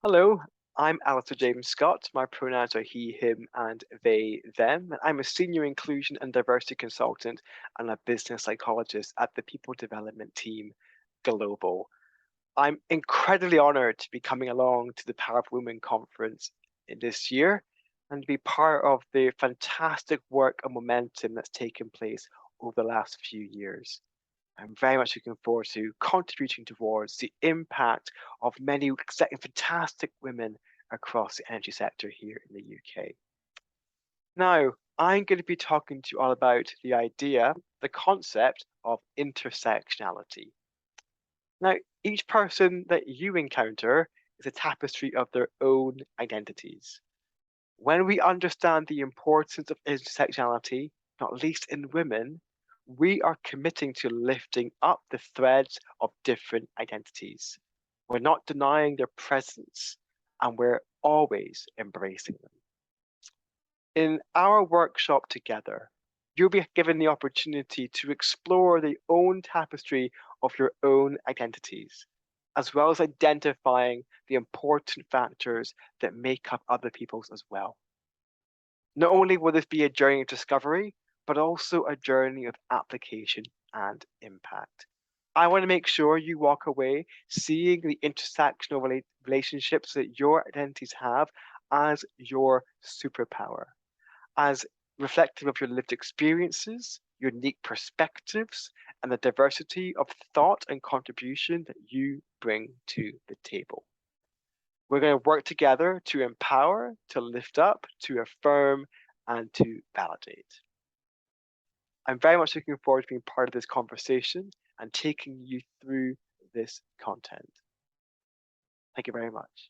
Hello, I'm Alasdair James Scott. My pronouns are he, him, and they, them. And I'm a senior inclusion and diversity consultant and a business psychologist at the People Development Team Global. I'm incredibly honored to be coming along to the Power of Women conference this year and to be part of the fantastic work and momentum that's taken place over the last few years. I'm very much looking forward to contributing towards the impact of many fantastic women across the energy sector here in the UK. Now, I'm going to be talking to you all about the idea, the concept of intersectionality. Now, each person that you encounter is a tapestry of their own identities. When we understand the importance of intersectionality, not least in women, we are committing to lifting up the threads of different identities. We're not denying their presence, and we're always embracing them. In our workshop together, you'll be given the opportunity to explore the own tapestry of your own identities, as well as identifying the important factors that make up other people's as well. Not only will this be a journey of discovery, but also a journey of application and impact. I want to make sure you walk away seeing the intersectional relationships that your identities have as your superpower, as reflective of your lived experiences, your unique perspectives, and the diversity of thought and contribution that you bring to the table. We're going to work together to empower, to lift up, to affirm, and to validate. I'm very much looking forward to being part of this conversation and taking you through this content. Thank you very much.